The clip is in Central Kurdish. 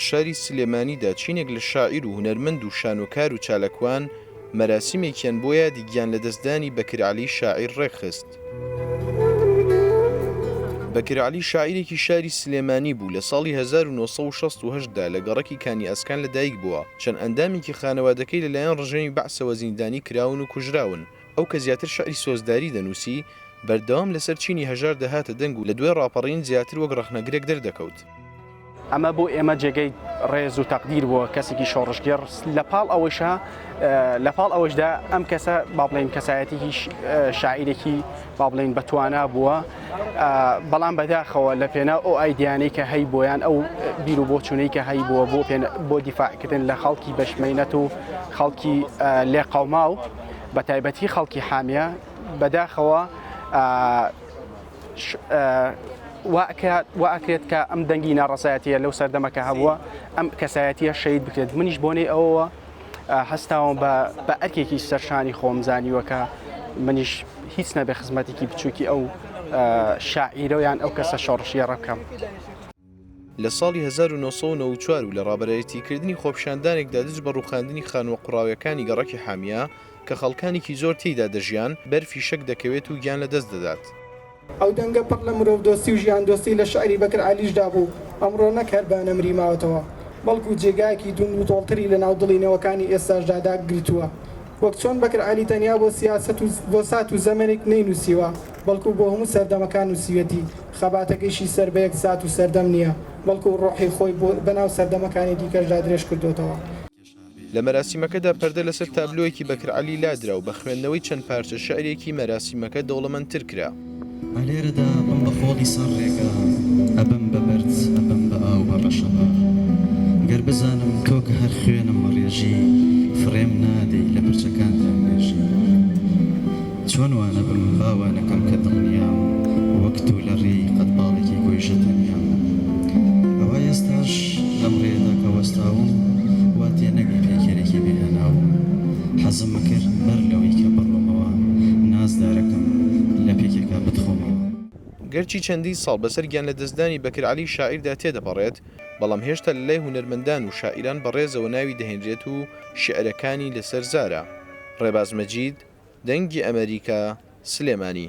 شاری سلێمانیدا چینێک لە شاعیر و هونەرمەند و شانۆکار و چالەکوان مەراسیمێکیان بۆ یادی گیان لەدەستدانی بەکر عەلی شاعیر ڕێکخست. بەکر عەلی شاعیرێکی شاری سلێمانی بوو لە ساڵی 1968دا لە گەڕەکی کانی ئەسکان لەدایک بووە. چەند ئەندامێکی خانەوادەکەی لەلایەن ڕژێمی بەعسەوە زیندانی کراون و کوژراون. ئەو کە زیاتر شعری سۆزداری دەنووسی بەردەوام لەسەر چینی هەژار دەهاتە دەنگ و لە دوێ ڕاپەڕین زیاتر وەک ڕەخنەگرێک دەردەکەوت. ئەمە بۆ ئێمە جێگەی ڕێز و تەقدیر بووە کەسێکی شۆڕشگەر لە پاڵ ئەوەشدا ئەم کەسە با بڵێن کەسایەتێکی شاعیرێکی با بڵێن بەتوانا بووە، بەڵام بەداخەوە لە پێنا ئەو ئایدیانەی کە هەی بۆیان ئەو بیر و بۆچوونەی کە هەی بووە بۆ دیفاعکردن لە خەڵکی بەشمەینەت و خەڵکی لێقەوما و بە تایبەتی خەڵکی حامیە بەداخەوە واکرێت کە ئەم دەنگی ناڕەسایەتیە لەو سەردەمەکە هەبووە ئەم کەسایەتیە شەید بکرێت. منیش بۆنەی ئەوەوە هەستاوم بە ئەرکێکی سەرشانی خۆم زانیوەکە منیش هیچ نەبێ خزمەتێکی بچووکی ئەو شاعیرەوەیان ئەو کەسە شۆڕشیە ڕەکەم. لە ساڵی 1994 و لە ڕابەرایەتیکردنی خۆپیشاندانێکدا دەست بە ڕووخاندنی خانوە قوڕاویەکانی گەڕەکی حامیە کە خەڵکانێکی زۆر تێیدا دەژیان بەرفی شەک دەکەوێت و گیان لەدەست دەدات. ئەو دەنگە پڕ لە مرۆڤ دۆستی و ژیان دۆستی لە شعری بەکر عەلیشدا بوو. ئەمڕۆ نەک هەر بە نەمری ماوەتەوە، بەڵکو جێگایەکی دوند و تۆڵتری لە ناو دڵینەوەکانی ئێستاشدا داگرتووە. وەک چۆن بەکر عەلی تەنیا بۆ سیاسەت و بۆ سات و زەمێنێک نەینووسیوە، بەڵکو بۆ هەموو سەردەمەکان نووسیوەتی. خەباتەکەیشی سەر بە یەک سات و سەردەم نییە، بەڵکو ڕۆحی خۆی بەناو سەردەمەکانی دیکەشدا درێژ کردوتەوە. لە مەراسیمەکەدا پەردە لەسەر تابلۆیەکی بەکر عەلی لادرا و بە خوێندنەوەی چەند پارچە شعرێکی مەراسیمەکە دەوڵەمەندتر کرا. ئەلێرەدا بم بە خۆڵی سەر ڕێگە ئەبم بە بەرد ئەبم بە ئاو بە ڕەشەبە گەر بزانم تۆ کە هەر خوێنم ڕێژی فڕێم نادەی لە پرچەکاندا مێژی چۆن وانە بم باوانەکەم کە دڵنیام وەک تو لە ڕێی قەتباڵێکی گۆیژە تەنیام ئەوە ئێستاش لەم ڕێدا کە وەستاوم وا تێنەگەی پێکێرێکی بێهێناوم حەزم کرد بەر لەوەی کە بڕۆمەوە نازدارەکەم لە پێکێکا بتخۆمەوە. گەرچی چەندی ساڵ بەسەر گیان لە دەستدانی بەکر عەلی شاعیردا تێدەپەڕێت، بەڵام هێشتا لە لای هونەرمەندان و شاعیران بەڕێزەوە ناوی دەهێنرێت و شیعرەکانی لەسەر زارە. ڕێباز مەجید، دەنگی ئەمریکا، سلێمانی.